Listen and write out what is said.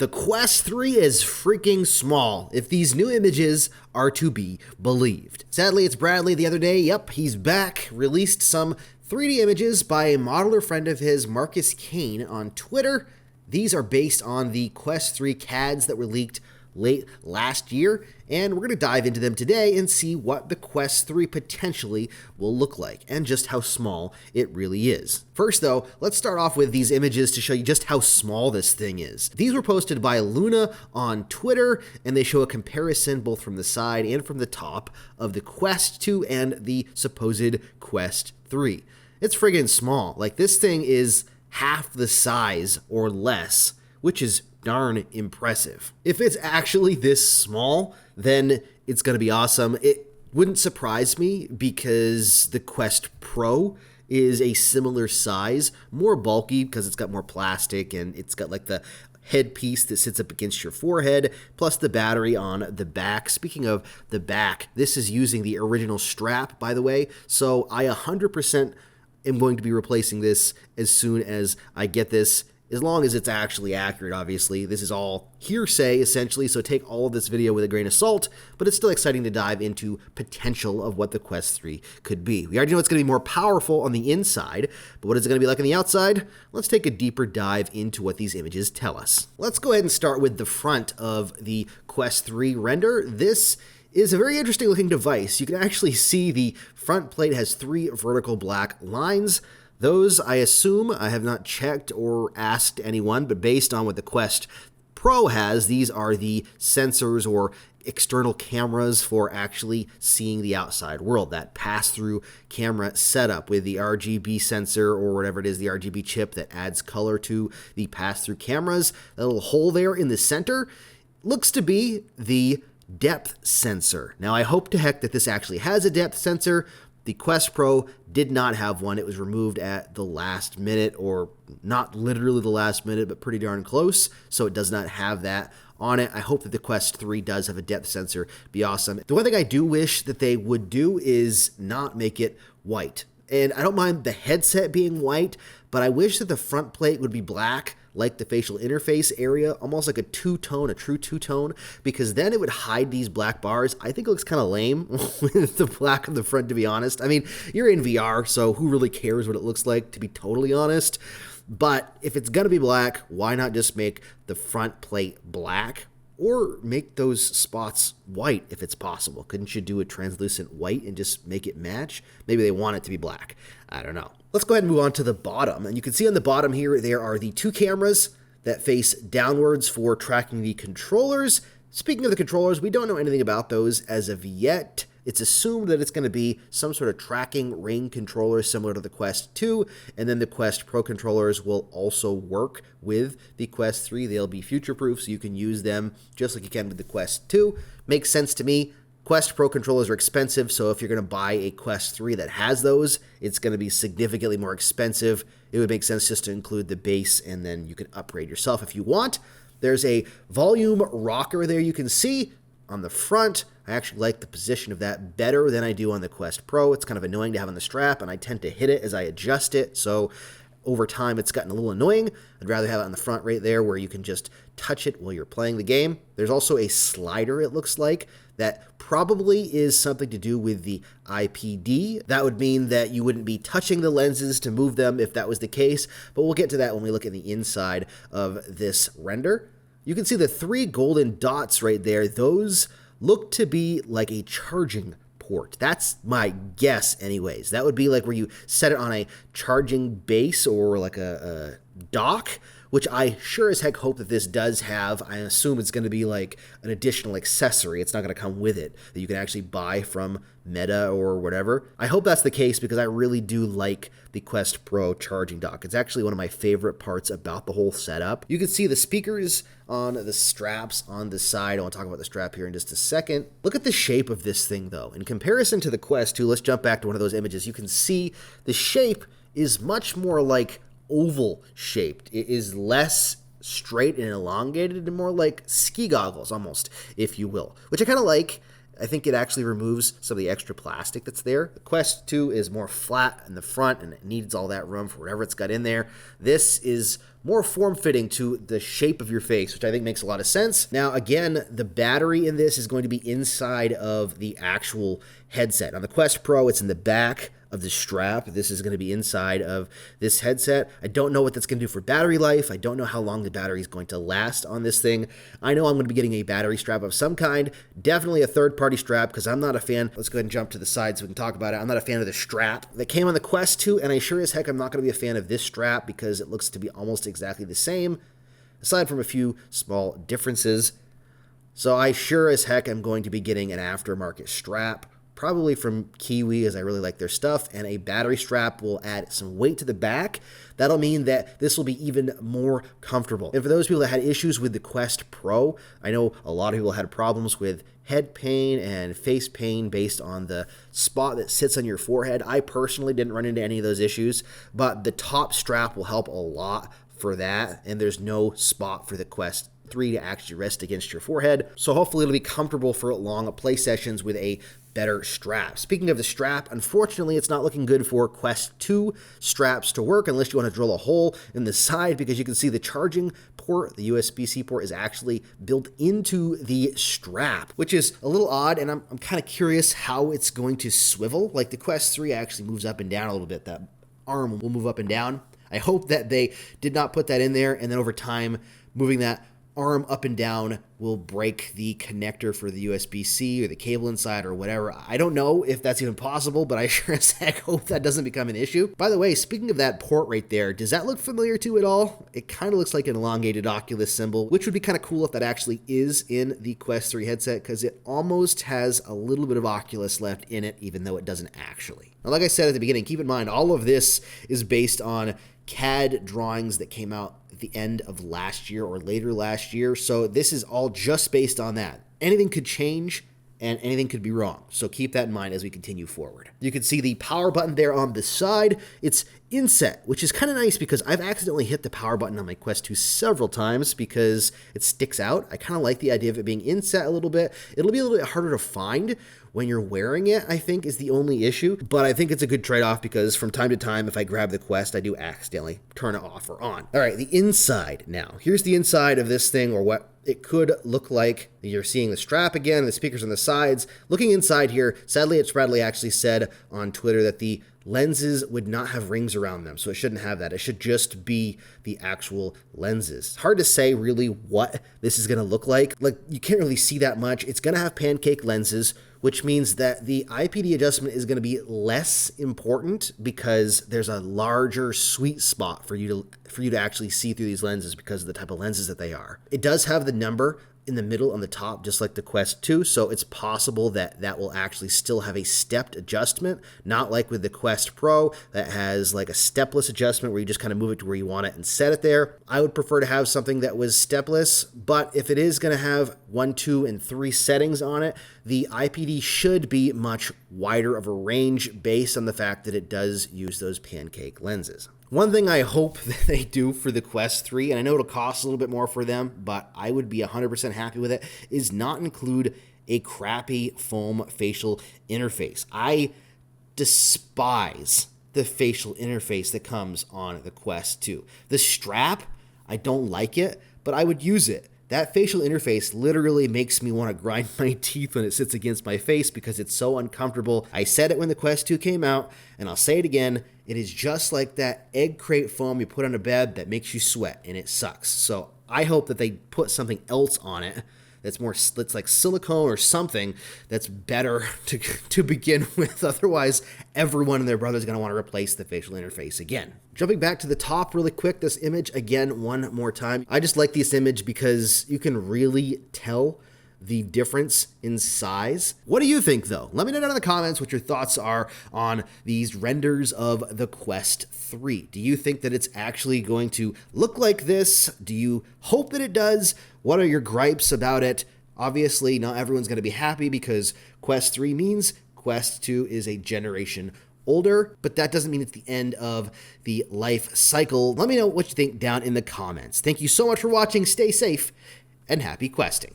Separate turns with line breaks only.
The Quest 3 is freaking small, if these new images are to be believed. Sadly, it's Bradley the other day. Yep, he's back. Released some 3D images by a modeler friend of his, Marcus Kane, on Twitter. These are based on the Quest 3 CADs that were leaked late last year, and we're going to dive into them today and see what the Quest 3 potentially will look like, and just how small it really is. First though, let's start off with these images to show you just how small this thing is. These were posted by Luna on Twitter, and they show a comparison both from the side and from the top of the Quest 2 and the supposed Quest 3. It's friggin' small. Like, this thing is half the size or less, which is darn impressive. If it's actually this small, then it's going to be awesome. It wouldn't surprise me because the Quest Pro is a similar size, more bulky because it's got more plastic and it's got like the headpiece that sits up against your forehead, plus the battery on the back. Speaking of the back, this is using the original strap, by the way, so I 100% am going to be replacing this as soon as I get this, as long as it's actually accurate, obviously. This is all hearsay, essentially, so take all of this video with a grain of salt, but it's still exciting to dive into potential of what the Quest 3 could be. We already know it's going to be more powerful on the inside, but what is it going to be like on the outside? Let's take a deeper dive into what these images tell us. Let's go ahead and start with the front of the Quest 3 render. This is a very interesting looking device. You can actually see the front plate has 3 vertical black lines. Those, I assume, I have not checked or asked anyone, but based on what the Quest Pro has, these are the sensors or external cameras for actually seeing the outside world. That pass-through camera setup with the RGB sensor or whatever it is, the RGB chip that adds color to the pass-through cameras. That little hole there in the center looks to be the depth sensor. Now, I hope to heck that this actually has a depth sensor. The Quest Pro did not have one. It was removed at the last minute, or not literally the last minute, but pretty darn close, so it does not have that on it. I hope that the Quest 3 does have a depth sensor. It'd be awesome. The one thing I do wish that they would do is not make it white. And I don't mind the headset being white, but I wish that the front plate would be black, like the facial interface area, almost like a two-tone, a true two-tone, because then it would hide these black bars. I think it looks kind of lame with the black on the front, to be honest. I mean, you're in VR, so who really cares what it looks like, to be totally honest? But if it's going to be black, why not just make the front plate black? Or make those spots white if it's possible. Couldn't you do a translucent white and just make it match? Maybe they want it to be black. I don't know. Let's go ahead and move on to the bottom. And you can see on the bottom here, there are the 2 cameras that face downwards for tracking the controllers. Speaking of the controllers, we don't know anything about those as of yet. It's assumed that it's going to be some sort of tracking ring controller similar to the Quest 2, and then the Quest Pro controllers will also work with the Quest 3. They'll be future-proof, so you can use them just like you can with the Quest 2. Makes sense to me. Quest Pro controllers are expensive, so if you're going to buy a Quest 3 that has those, it's going to be significantly more expensive. It would make sense just to include the base, and then you can upgrade yourself if you want. There's a volume rocker there you can see on the front. I actually like the position of that better than I do on the Quest Pro. It's kind of annoying to have on the strap, and I tend to hit it as I adjust it, so over time it's gotten a little annoying. I'd rather have it on the front right there where you can just touch it while you're playing the game. There's also a slider, it looks like, that probably is something to do with the IPD. That would mean that you wouldn't be touching the lenses to move them if that was the case, but we'll get to that when we look at the inside of this render. You can see the 3 golden dots right there. Those look to be like a charging port. That's my guess anyways. That would be like where you set it on a charging base or like a dock, which I sure as heck hope that this does have. I assume it's going to be like an additional accessory. It's not going to come with it, that you can actually buy from Meta or whatever. I hope that's the case because I really do like the Quest Pro charging dock. It's actually one of my favorite parts about the whole setup. You can see the speakers on the straps on the side. I want to talk about the strap here in just a second. Look at the shape of this thing though. In comparison to the Quest 2, let's jump back to one of those images. You can see the shape is much more like oval shaped. It is less straight and elongated and more like ski goggles almost, if you will, which I kind of like. I think it actually removes some of the extra plastic that's there. The Quest 2 is more flat in the front and it needs all that room for whatever it's got in there. This is more form-fitting to the shape of your face, which I think makes a lot of sense. Now, again, the battery in this is going to be inside of the actual headset. On the Quest Pro, it's in the back of the strap. This is going to be inside of this headset. I don't know what that's going to do for battery life. I don't know how long the battery is going to last on this thing. I know I'm going to be getting a battery strap of some kind, definitely a third-party strap, because I'm not a fan. Let's go ahead and jump to the side so we can talk about it. I'm not a fan of the strap that came on the Quest 2, and I sure as heck I'm not going to be a fan of this strap because it looks to be almost exactly the same, aside from a few small differences. So I sure as heck am going to be getting an aftermarket strap, probably from Kiwi, as I really like their stuff, and a battery strap will add some weight to the back. That'll mean that this will be even more comfortable. And for those people that had issues with the Quest Pro, I know a lot of people had problems with head pain and face pain based on the spot that sits on your forehead. I personally didn't run into any of those issues, but the top strap will help a lot for that, and there's no spot for the Quest 3 to actually rest against your forehead. So hopefully it'll be comfortable for long play sessions with a better strap. Speaking of the strap, unfortunately, it's not looking good for Quest 2 straps to work unless you want to drill a hole in the side, because you can see the charging port, the USB-C port, is actually built into the strap, which is a little odd, and I'm kind of curious how it's going to swivel. Like the Quest 3 actually moves up and down a little bit. That arm will move up and down. I hope that they did not put that in there, and then over time, moving that arm up and down will break the connector for the USB-C or the cable inside or whatever. I don't know if that's even possible, but I sure as heck hope that doesn't become an issue. By the way, speaking of that port right there, does that look familiar to you at all? It kind of looks like an elongated Oculus symbol, which would be kind of cool if that actually is in the Quest 3 headset, because it almost has a little bit of Oculus left in it, even though it doesn't actually. Now, like I said at the beginning, keep in mind, all of this is based on CAD drawings that came out at the end of last year or later last year. So this is all just based on that. Anything could change and anything could be wrong. So keep that in mind as we continue forward. You can see the power button there on the side. It's inset, which is kind of nice because I've accidentally hit the power button on my Quest 2 several times because it sticks out. I kind of like the idea of it being inset a little bit. It'll be a little bit harder to find when you're wearing it, I think, is the only issue. But I think it's a good trade-off because from time to time, if I grab the Quest, I do accidentally turn it off or on. All right, the inside now. Here's the inside of this thing, or what it could look like. You're seeing the strap again, the speakers on the sides. Looking inside here, sadly, it's Bradley actually said on Twitter that the lenses would not have rings around them, so it shouldn't have that. It should just be the actual lenses. Hard to say really what this is going to look like. Like, you can't really see that much. It's going to have pancake lenses, which means that the IPD adjustment is going to be less important because there's a larger sweet spot for you to actually see through these lenses because of the type of lenses that they are. It does have the number in the middle on the top, just like the Quest 2, so it's possible that that will actually still have a stepped adjustment, not like with the Quest Pro that has like a stepless adjustment where you just kind of move it to where you want it and set it there. I would prefer to have something that was stepless, but if it is going to have 1, 2, and 3 settings on it, the IPD should be much wider of a range based on the fact that it does use those pancake lenses. One thing I hope that they do for the Quest 3, and I know it'll cost a little bit more for them, but I would be 100% happy with it, is not include a crappy foam facial interface. I despise the facial interface that comes on the Quest 2. The strap, I don't like it, but I would use it. That facial interface literally makes me want to grind my teeth when it sits against my face because it's so uncomfortable. I said it when the Quest 2 came out, and I'll say it again. It is just like that egg crate foam you put on a bed that makes you sweat, and it sucks. So I hope that they put something else on it that's like silicone or something that's better to begin with. Otherwise, everyone and their brother is going to want to replace the facial interface again. Jumping back to the top really quick, this image again one more time. I just like this image because you can really tell the difference in size. What do you think though? Let me know down in the comments what your thoughts are on these renders of the Quest 3. Do you think that it's actually going to look like this? Do you hope that it does? What are your gripes about it? Obviously, not everyone's going to be happy because Quest 3 means Quest 2 is a generation older, but that doesn't mean it's the end of the life cycle. Let me know what you think down in the comments. Thank you so much for watching. Stay safe and happy questing.